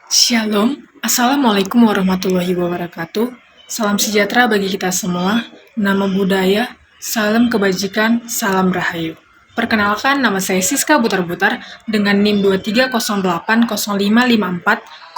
Shalom, Assalamualaikum warahmatullahi wabarakatuh. Salam sejahtera bagi kita semua. Nama budaya, salam kebajikan, salam rahayu. Perkenalkan, nama saya Siska Butar-Butar dengan NIM 23080554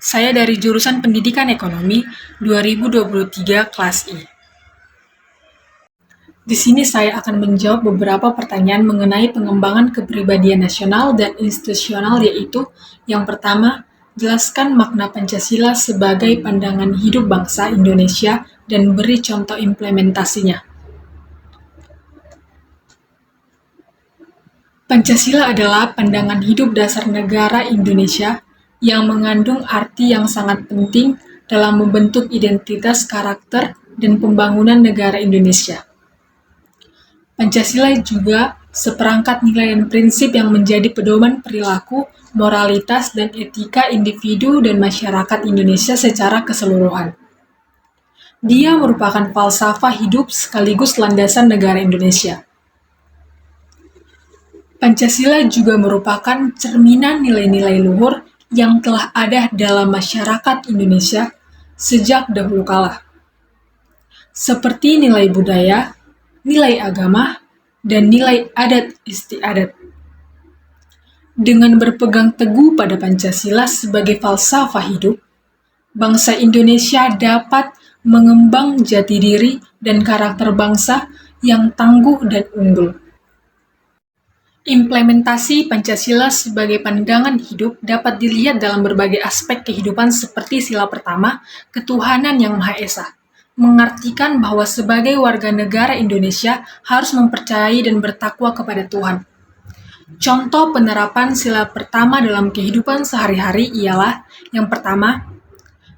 Saya dari jurusan Pendidikan Ekonomi 2023 kelas I. Di sini saya akan menjawab beberapa pertanyaan mengenai pengembangan kepribadian nasional dan institusional, yaitu yang pertama, jelaskan makna Pancasila sebagai pandangan hidup bangsa Indonesia dan beri contoh implementasinya. Pancasila adalah pandangan hidup dasar negara Indonesia yang mengandung arti yang sangat penting dalam membentuk identitas, karakter, dan pembangunan negara Indonesia. Pancasila juga seperangkat nilai dan prinsip yang menjadi pedoman perilaku, moralitas, dan etika individu dan masyarakat Indonesia secara keseluruhan. Dia merupakan falsafah hidup sekaligus landasan negara Indonesia. Pancasila juga merupakan cerminan nilai-nilai luhur yang telah ada dalam masyarakat Indonesia sejak dahulu kala, seperti nilai budaya, nilai agama, dan nilai adat istiadat. Dengan berpegang teguh pada Pancasila sebagai falsafah hidup, bangsa Indonesia dapat mengembang jati diri dan karakter bangsa yang tangguh dan unggul. Implementasi Pancasila sebagai pandangan hidup dapat dilihat dalam berbagai aspek kehidupan seperti sila pertama, ketuhanan yang Maha Esa, mengartikan bahwa sebagai warga negara Indonesia harus mempercayai dan bertakwa kepada Tuhan. Contoh penerapan sila pertama dalam kehidupan sehari-hari ialah yang pertama,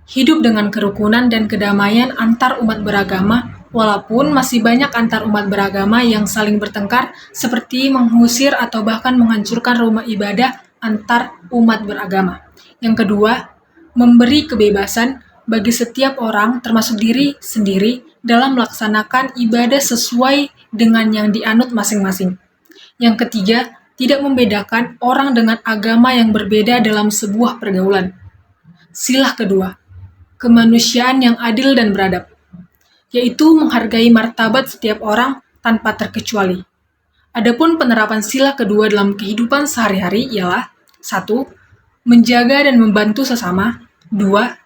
hidup dengan kerukunan dan kedamaian antar umat beragama, walaupun masih banyak antar umat beragama yang saling bertengkar seperti mengusir atau bahkan menghancurkan rumah ibadah antar umat beragama. Yang kedua, memberi kebebasan bagi setiap orang, termasuk diri sendiri, dalam melaksanakan ibadah sesuai dengan yang dianut masing-masing. Yang ketiga, tidak membedakan orang dengan agama yang berbeda dalam sebuah pergaulan. Sila kedua, kemanusiaan yang adil dan beradab, yaitu menghargai martabat setiap orang tanpa terkecuali. Adapun penerapan sila kedua dalam kehidupan sehari-hari ialah 1. Menjaga dan membantu sesama. 2.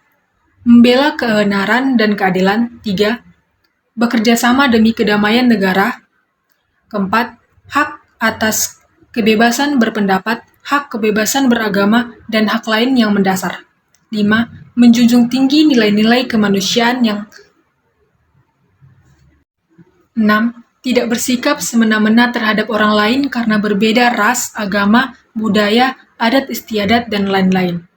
Membela kebenaran dan keadilan. 3. Bekerja sama demi kedamaian negara. 4. Hak atas kebebasan berpendapat, hak kebebasan beragama, dan hak lain yang mendasar. 5. Menjunjung tinggi nilai-nilai kemanusiaan yang 6. Tidak bersikap semena-mena terhadap orang lain karena berbeda ras, agama, budaya, adat istiadat, dan lain-lain.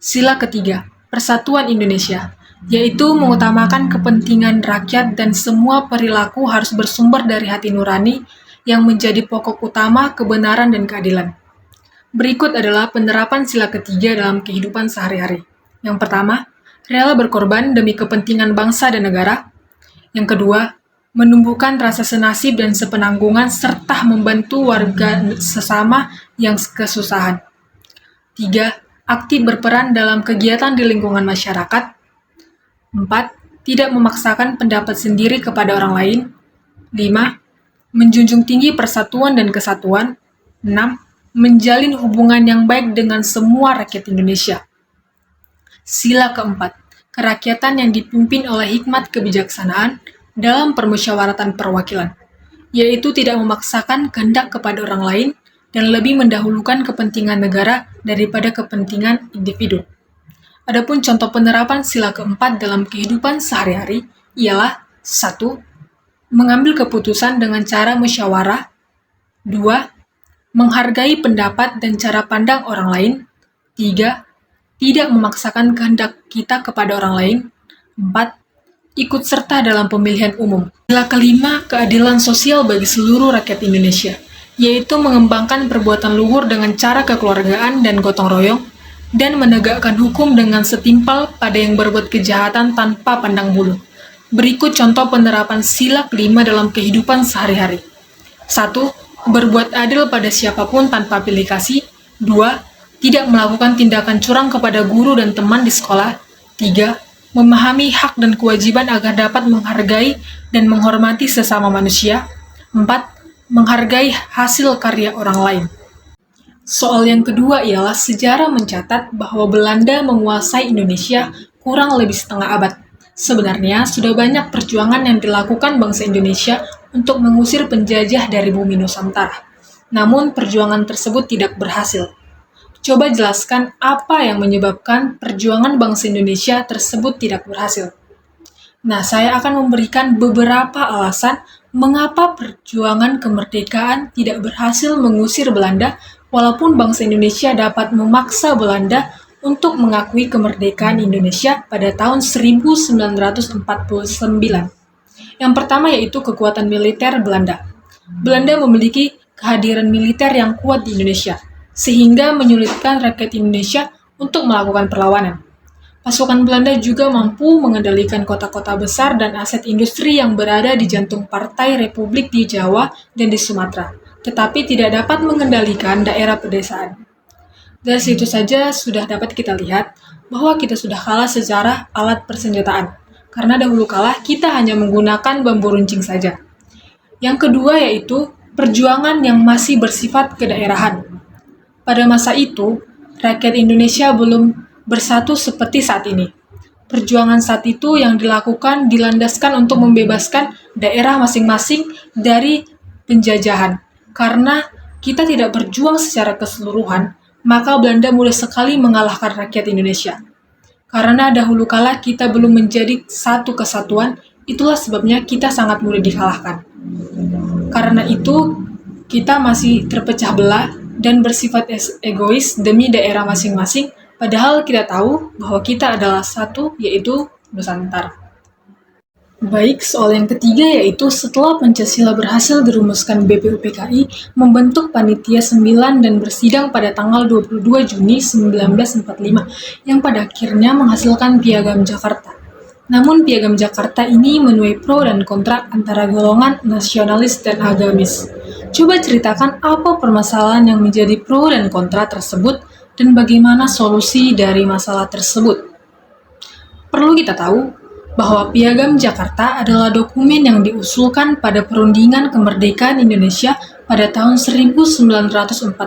Sila ketiga, Persatuan Indonesia, yaitu mengutamakan kepentingan rakyat dan semua perilaku harus bersumber dari hati nurani yang menjadi pokok utama kebenaran dan keadilan. Berikut adalah penerapan sila ketiga dalam kehidupan sehari-hari. Yang pertama, rela berkorban demi kepentingan bangsa dan negara. Yang kedua, menumbuhkan rasa senasib dan sepenanggungan serta membantu warga sesama yang kesusahan. 3. Aktif berperan dalam kegiatan di lingkungan masyarakat. 4. Tidak memaksakan pendapat sendiri kepada orang lain. 5. Menjunjung tinggi persatuan dan kesatuan. 6. Menjalin hubungan yang baik dengan semua rakyat Indonesia. Sila keempat, kerakyatan yang dipimpin oleh hikmat kebijaksanaan dalam permusyawaratan perwakilan, yaitu tidak memaksakan kehendak kepada orang lain dan lebih mendahulukan kepentingan negara daripada kepentingan individu. Adapun contoh penerapan sila keempat dalam kehidupan sehari-hari ialah 1. Mengambil keputusan dengan cara musyawarah. 2. Menghargai pendapat dan cara pandang orang lain. 3. Tidak memaksakan kehendak kita kepada orang lain. 4. Ikut serta dalam pemilihan umum. Sila kelima, keadilan sosial bagi seluruh rakyat Indonesia, yaitu mengembangkan perbuatan luhur dengan cara kekeluargaan dan gotong royong, dan menegakkan hukum dengan setimpal pada yang berbuat kejahatan tanpa pandang bulu. Berikut contoh penerapan sila kelima dalam kehidupan sehari-hari. 1. Berbuat adil pada siapapun tanpa pilih kasih. 2. Tidak melakukan tindakan curang kepada guru dan teman di sekolah. 3. Memahami hak dan kewajiban agar dapat menghargai dan menghormati sesama manusia. 4. Menghargai hasil karya orang lain. Soal yang kedua ialah sejarah mencatat bahwa Belanda menguasai Indonesia kurang lebih setengah abad. Sebenarnya, sudah banyak perjuangan yang dilakukan bangsa Indonesia untuk mengusir penjajah dari bumi Nusantara. Namun, perjuangan tersebut tidak berhasil. Coba jelaskan apa yang menyebabkan perjuangan bangsa Indonesia tersebut tidak berhasil. Nah, saya akan memberikan beberapa alasan mengapa perjuangan kemerdekaan tidak berhasil mengusir Belanda, walaupun bangsa Indonesia dapat memaksa Belanda untuk mengakui kemerdekaan Indonesia pada tahun 1949. Yang pertama yaitu kekuatan militer Belanda. Belanda memiliki kehadiran militer yang kuat di Indonesia, sehingga menyulitkan rakyat Indonesia untuk melakukan perlawanan. Pasukan Belanda juga mampu mengendalikan kota-kota besar dan aset industri yang berada di jantung Partai Republik di Jawa dan di Sumatera, tetapi tidak dapat mengendalikan daerah pedesaan. Dari situ saja sudah dapat kita lihat bahwa kita sudah kalah secara alat persenjataan, karena dahulu kala kita hanya menggunakan bambu runcing saja. Yang kedua yaitu perjuangan yang masih bersifat kedaerahan. Pada masa itu, rakyat Indonesia belum bersatu seperti saat ini. Perjuangan saat itu yang dilakukan dilandaskan untuk membebaskan daerah masing-masing dari penjajahan. Karena kita tidak berjuang secara keseluruhan, maka Belanda mudah sekali mengalahkan rakyat Indonesia. Karena dahulu kala kita belum menjadi satu kesatuan, itulah sebabnya kita sangat mudah dikalahkan. Karena itu, kita masih terpecah belah dan bersifat egois demi daerah masing-masing, padahal kita tahu bahwa kita adalah satu, yaitu Nusantara. Baik, soal yang ketiga yaitu setelah Pancasila berhasil dirumuskan BPUPKI membentuk Panitia 9 dan bersidang pada tanggal 22 Juni 1945 yang pada akhirnya menghasilkan Piagam Jakarta. Namun Piagam Jakarta ini menuai pro dan kontra antara golongan nasionalis dan agamis. Coba ceritakan apa permasalahan yang menjadi pro dan kontra tersebut dan bagaimana solusi dari masalah tersebut. Perlu kita tahu bahwa Piagam Jakarta adalah dokumen yang diusulkan pada perundingan kemerdekaan Indonesia pada tahun 1945.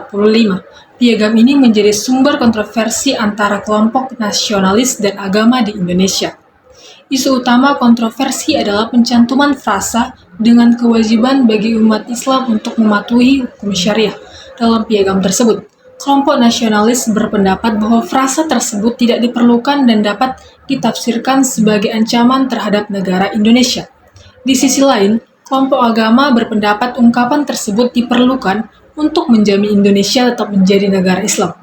Piagam ini menjadi sumber kontroversi antara kelompok nasionalis dan agama di Indonesia. Isu utama kontroversi adalah pencantuman frasa dengan kewajiban bagi umat Islam untuk mematuhi hukum syariah dalam piagam tersebut. Kelompok nasionalis berpendapat bahwa frasa tersebut tidak diperlukan dan dapat ditafsirkan sebagai ancaman terhadap negara Indonesia. Di sisi lain, kelompok agama berpendapat ungkapan tersebut diperlukan untuk menjamin Indonesia tetap menjadi negara Islam.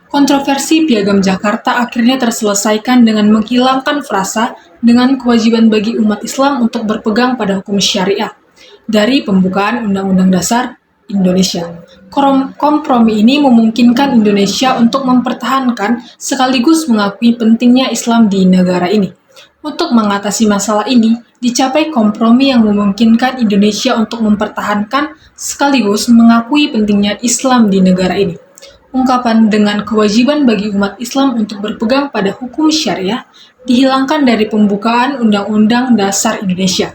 Kontroversi Piagam Jakarta akhirnya terselesaikan dengan menghilangkan frasa dengan kewajiban bagi umat Islam untuk berpegang pada hukum syariah dari pembukaan Undang-Undang Dasar Indonesia. Kompromi ini memungkinkan Indonesia untuk mempertahankan sekaligus mengakui pentingnya Islam di negara ini. Untuk mengatasi masalah ini, dicapai kompromi yang memungkinkan Indonesia untuk mempertahankan sekaligus mengakui pentingnya Islam di negara ini. Ungkapan dengan kewajiban bagi umat Islam untuk berpegang pada hukum syariah dihilangkan dari pembukaan Undang-Undang Dasar Indonesia.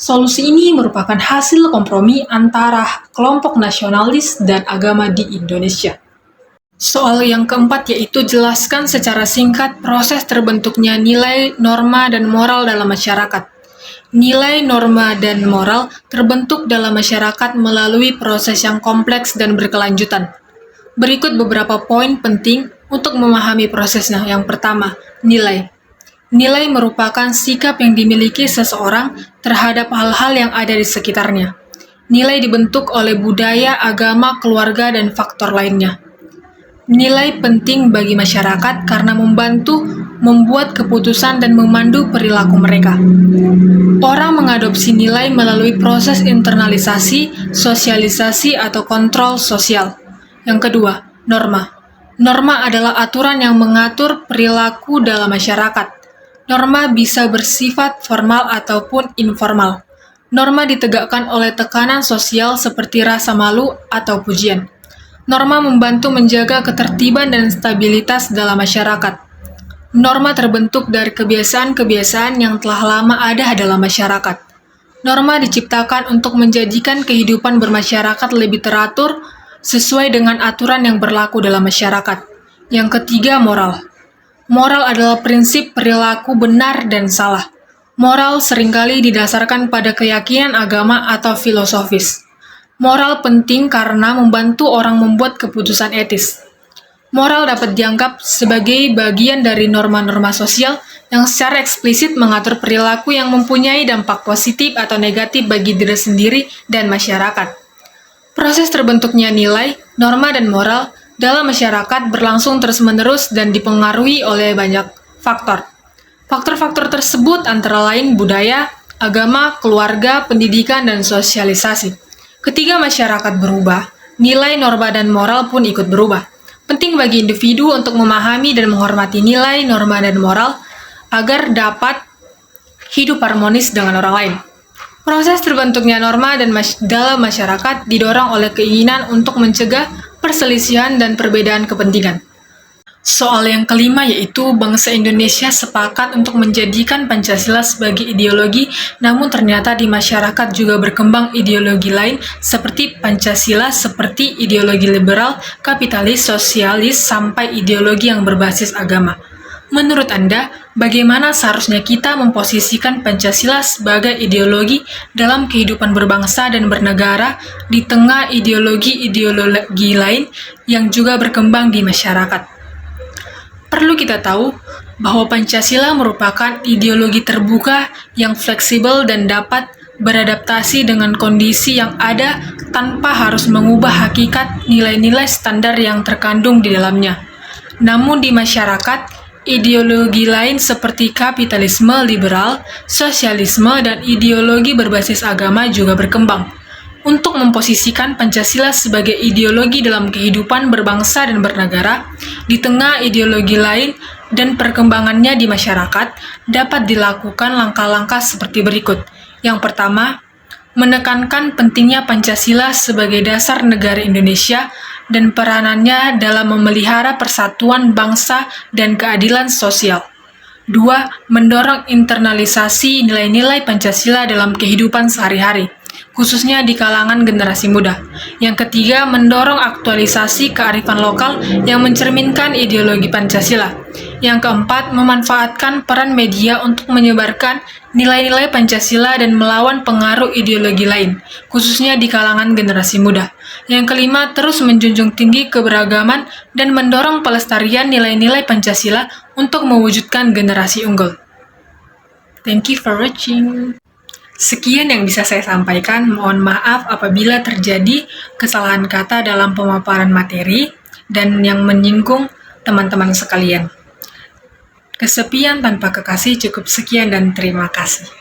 Solusi ini merupakan hasil kompromi antara kelompok nasionalis dan agama di Indonesia. Soal yang keempat yaitu jelaskan secara singkat proses terbentuknya nilai, norma, dan moral dalam masyarakat. Nilai, norma, dan moral terbentuk dalam masyarakat melalui proses yang kompleks dan berkelanjutan. Berikut beberapa poin penting untuk memahami prosesnya. Yang pertama, nilai. Nilai merupakan sikap yang dimiliki seseorang terhadap hal-hal yang ada di sekitarnya. Nilai dibentuk oleh budaya, agama, keluarga, dan faktor lainnya. Nilai penting bagi masyarakat karena membantu membuat keputusan dan memandu perilaku mereka. Orang mengadopsi nilai melalui proses internalisasi, sosialisasi, atau kontrol sosial. Yang kedua, norma. Norma adalah aturan yang mengatur perilaku dalam masyarakat. Norma bisa bersifat formal ataupun informal. Norma ditegakkan oleh tekanan sosial seperti rasa malu atau pujian. Norma membantu menjaga ketertiban dan stabilitas dalam masyarakat. Norma terbentuk dari kebiasaan-kebiasaan yang telah lama ada dalam masyarakat. Norma diciptakan untuk menjadikan kehidupan bermasyarakat lebih teratur sesuai dengan aturan yang berlaku dalam masyarakat. Yang ketiga, moral. Moral adalah prinsip perilaku benar dan salah. Moral seringkali didasarkan pada keyakinan agama atau filosofis. Moral penting karena membantu orang membuat keputusan etis. Moral dapat dianggap sebagai bagian dari norma-norma sosial yang secara eksplisit mengatur perilaku yang mempunyai dampak positif atau negatif bagi diri sendiri dan masyarakat. Proses terbentuknya nilai, norma, dan moral dalam masyarakat berlangsung terus-menerus dan dipengaruhi oleh banyak faktor. Faktor-faktor tersebut antara lain budaya, agama, keluarga, pendidikan, dan sosialisasi. Ketika masyarakat berubah, nilai, norma, dan moral pun ikut berubah. Penting bagi individu untuk memahami dan menghormati nilai, norma, dan moral agar dapat hidup harmonis dengan orang lain. Proses terbentuknya norma dalam masyarakat didorong oleh keinginan untuk mencegah perselisihan dan perbedaan kepentingan. Soal yang kelima yaitu bangsa Indonesia sepakat untuk menjadikan Pancasila sebagai ideologi, namun ternyata di masyarakat juga berkembang ideologi lain seperti Pancasila, seperti ideologi liberal, kapitalis, sosialis, sampai ideologi yang berbasis agama. Menurut Anda, bagaimana seharusnya kita memposisikan Pancasila sebagai ideologi dalam kehidupan berbangsa dan bernegara di tengah ideologi-ideologi lain yang juga berkembang di masyarakat? Perlu kita tahu bahwa Pancasila merupakan ideologi terbuka yang fleksibel dan dapat beradaptasi dengan kondisi yang ada tanpa harus mengubah hakikat nilai-nilai standar yang terkandung di dalamnya. Namun di masyarakat, ideologi lain seperti kapitalisme liberal, sosialisme, dan ideologi berbasis agama juga berkembang. Untuk memposisikan Pancasila sebagai ideologi dalam kehidupan berbangsa dan bernegara, di tengah ideologi lain dan perkembangannya di masyarakat, dapat dilakukan langkah-langkah seperti berikut. Yang pertama, menekankan pentingnya Pancasila sebagai dasar negara Indonesia dan peranannya dalam memelihara persatuan bangsa dan keadilan sosial. 2. Mendorong internalisasi nilai-nilai Pancasila dalam kehidupan sehari-hari, khususnya di kalangan generasi muda. Yang ketiga, mendorong aktualisasi kearifan lokal yang mencerminkan ideologi Pancasila. Yang keempat, memanfaatkan peran media untuk menyebarkan nilai-nilai Pancasila dan melawan pengaruh ideologi lain, khususnya di kalangan generasi muda. Yang kelima, terus menjunjung tinggi keberagaman dan mendorong pelestarian nilai-nilai Pancasila untuk mewujudkan generasi unggul. Thank you for watching. Sekian yang bisa saya sampaikan. Mohon maaf apabila terjadi kesalahan kata dalam pemaparan materi dan yang menyinggung teman-teman sekalian. Kesepian tanpa kekasih, cukup sekian dan terima kasih.